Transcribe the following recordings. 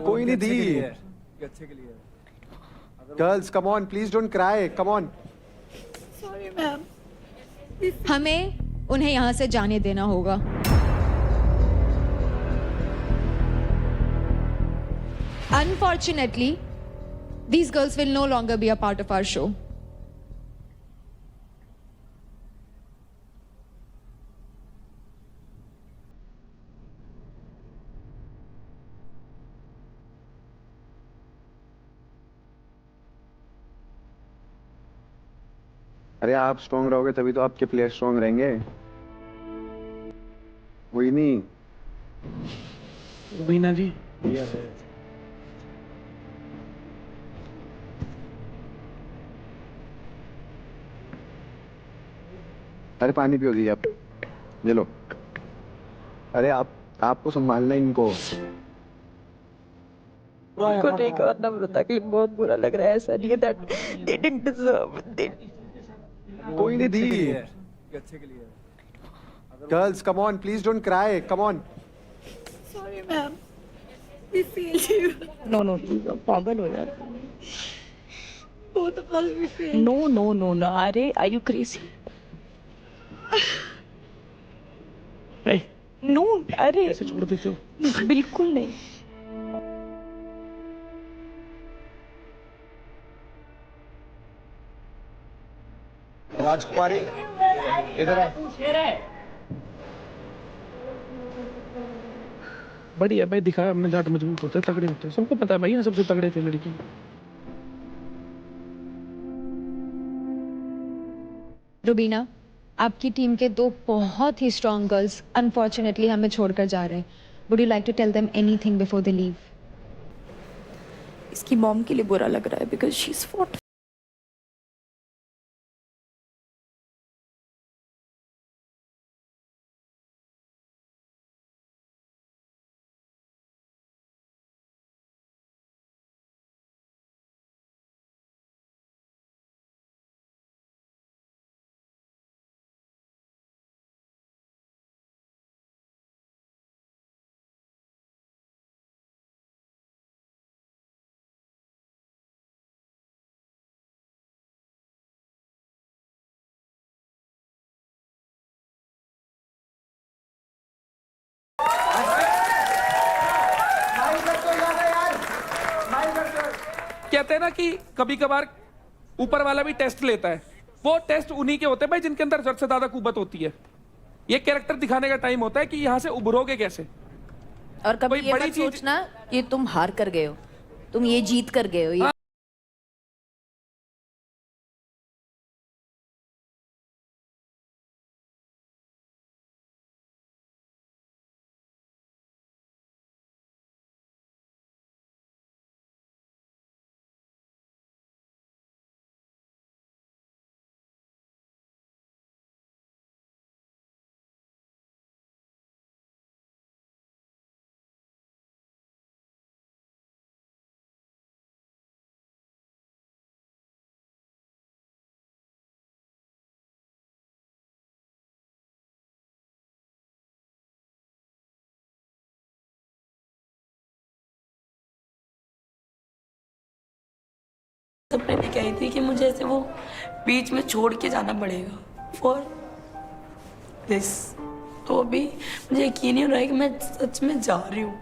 कोई नहीं दी। अच्छे के लिए है। Girls come on, please don't cry, come on. Sorry ma'am. हमें उन्हें यहां से जाने देना होगा। Unfortunately, these girls will no longer be a part of our show. अरे आप स्ट्रॉन्ग रहोगे तभी तो आपके प्लेयर स्ट्रॉन्ग रहेंगे। वही नहीं। मीना जी अरे पानी पियो दी आप, ये लो। अरे आपको संभालना है इनको। को नहीं करना पड़ता कि बहुत बुरा लग रहा है। ऐसा नहीं है that they didn't deserve it. कोई नहीं दी। अच्छे के लिए है। Girls come on, please don't cry, come on. Sorry ma'am. We feel you. No no पागल हो यार। Both of us we feel. No no no no अरे आर यू क्रेजी? नो अरे ऐसे छोड़ देते हो? बिल्कुल नहीं। राजकुमारी इधर आ। बढ़िया भाई, दिखाया हमने जाट मजबूत होते तगड़े होते हैं, सबको पता है भाई, यहाँ सबसे तगड़े थे लड़की। रुबीना, आपकी टीम के दो बहुत ही स्ट्रॉन्ग गर्ल्स अनफॉर्चुनेटली हमें छोड़कर जा रहे हैं। Would you like to tell them anything before they leave? इसकी मॉम के लिए बुरा लग रहा है बिकॉज शी इज फॉट। कहते हैं ना कि कभी कभार ऊपर वाला भी टेस्ट लेता है। वो टेस्ट उन्हीं के होते हैं भाई जिनके अंदर सबसे ज्यादा कुवत होती है। ये कैरेक्टर दिखाने का टाइम होता है कि यहाँ से उभरोगे कैसे। और कभी कोई ये बड़ी मत चीज- सोचना कि तुम हार कर गए हो, तुम ये जीत कर गए हो। ये सपने में कही थी कि मुझे ऐसे वो बीच में छोड़ के जाना पड़ेगा फॉर दिस। तो अभी मुझे यकीन नहीं हो रहा है कि मैं सच में जा रही हूँ।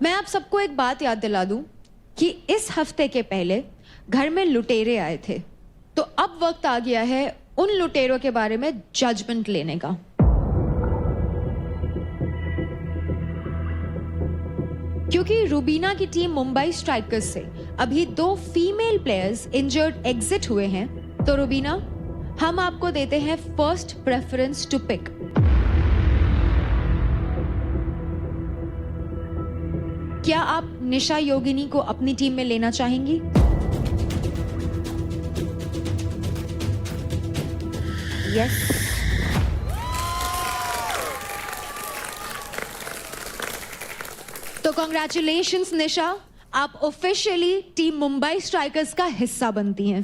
मैं आप सबको एक बात याद दिला दूं कि इस हफ्ते के पहले घर में लुटेरे आए थे, तो अब वक्त आ गया है उन लुटेरों के बारे में जजमेंट लेने का। क्योंकि रुबीना की टीम मुंबई स्ट्राइकर्स से अभी 2 फीमेल प्लेयर्स इंजर्ड एग्जिट हुए हैं, तो रुबीना, हम आपको देते हैं फर्स्ट प्रेफरेंस टू पिक। क्या आप निशा योगिनी को अपनी टीम में लेना चाहेंगी? यस। तो कॉन्ग्रेचुलेशंस निशा, आप ऑफिशियली टीम मुंबई स्ट्राइकर्स का हिस्सा बनती हैं।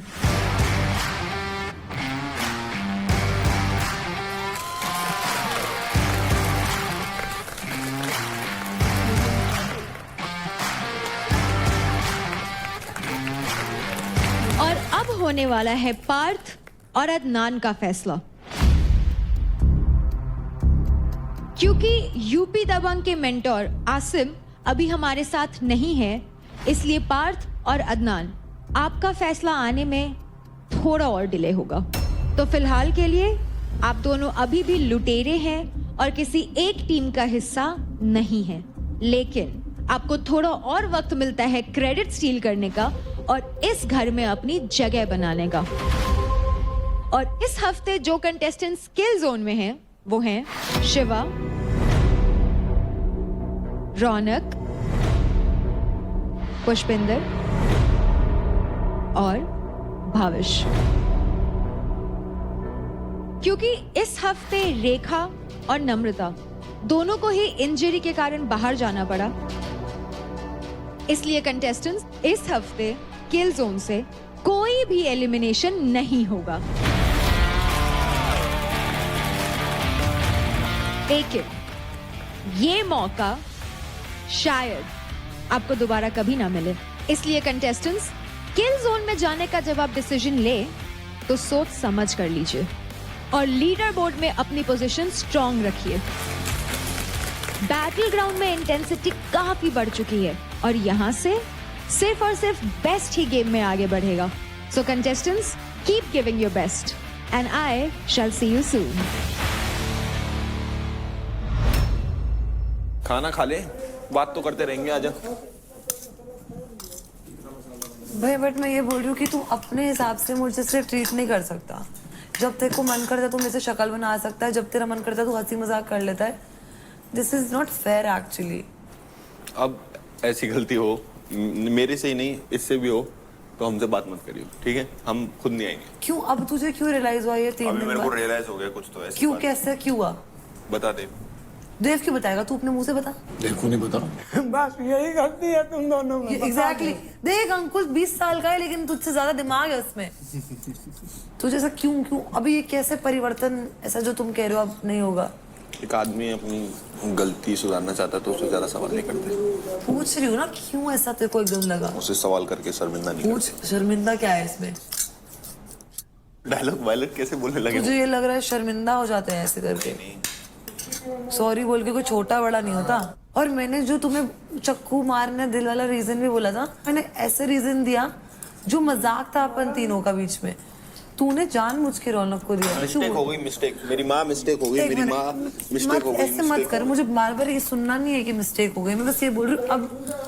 होने वाला है पार्थ और अदनान का फैसला। क्योंकि यूपी दबंग के मेंटोर आसिम अभी हमारे साथ नहीं है, इसलिए पार्थ और अदनान आपका फैसला आने में थोड़ा और डिले होगा। तो फिलहाल के लिए आप दोनों अभी भी लुटेरे हैं और किसी एक टीम का हिस्सा नहीं है, लेकिन आपको थोड़ा और वक्त मिलता है क्रेडिट स्टील करने का और इस घर में अपनी जगह बनाने का। और इस हफ्ते जो कंटेस्टेंट स्किल जोन में हैं वो हैं शिवा, रौनक, पुष्पिंदर और भाविश। क्योंकि इस हफ्ते रेखा और नम्रता दोनों को ही इंजरी के कारण बाहर जाना पड़ा, इसलिए कंटेस्टेंट्स इस हफ्ते किल जोन से कोई भी एलिमिनेशन नहीं होगा। लेकिन ये मौका शायद आपको दोबारा कभी ना मिले, इसलिए कंटेस्टेंट्स किल जोन में जाने का जब आप डिसीजन ले तो सोच समझ कर लीजिए और लीडर बोर्ड में अपनी पोजीशन स्ट्रांग रखिए। बैटल ग्राउंड में इंटेंसिटी काफी बढ़ चुकी है और यहाँ से सिर्फ और सिर्फ बेस्ट ही गेम में आगे बढ़ेगा। So contestants keep giving your best and I shall see you soon. खाना खा ले, बात तो करते रहेंगे। आजा भाई, बट मैं ये बोल रही हूँ कि तू अपने हिसाब से मुझे सिर्फ ट्रीट नहीं कर सकता। जब तेरे को मन करता है तू मेरे से शक्ल बना सकता है, जब तेरा मन करता है तू हंसी मजाक कर लेता है। This is not fair actually. अब ऐसी गलती हो मेरे से ही नहीं, इससे भी हो तो हमसे बात मत करियो, ठीक है? हम खुद नहीं आएंगे। क्यों? अब तुझे क्यों रियलाइज हुआ ये 3 अभी दिन मेरे को बाद? रियलाइज हो गया कुछ तो ऐसे। क्यों? कैसे? क्यों हुआ? बता दे। देव क्यों बताएगा? तू अपने मुंह से बता। देखो नहीं बता। बस यही गलती है तुम दोनों में। एग्जैक्टली। देख, अंकुश 20 साल का है लेकिन तुझसे ज्यादा दिमाग है उसमें। तुझे ऐसा क्यों? अभी ये कैसे परिवर्तन, ऐसा जो तुम कह रहे हो अब नहीं होगा? एक आदमी अपनी गलती सुधारना चाहता है तो उससे ज्यादा सवाल नहीं करते। पूछ रही हूँ ना, क्यों ऐसा तेरे को एकदम लगा? उससे सवाल करके शर्मिंदा नहीं पूछ, शर्मिंदा क्या है इसमें? डायलॉग वायलॉग कैसे बोलने लगे? मुझे ये लग रहा है शर्मिंदा हो जाते हैं ऐसे करके। सॉरी बोल के कोई छोटा बड़ा नहीं होता। और मैंने जो तुम्हें चक्कू मारने दिल वाला रीजन भी बोला था, मैंने ऐसे रीजन दिया जो मजाक था अपन तीनों का बीच में। तूने जानबूझ के रौनक को दिया। मिस्टेक हो गई, मिस्टेक। मेरी माँ मिस्टेक हो गई, मेरी माँ मिस्टेक हो गई। ऐसे मत कर, मुझे बार बार ये सुनना नहीं है कि मिस्टेक हो गई। मैं बस ये बोल रही हूँ अब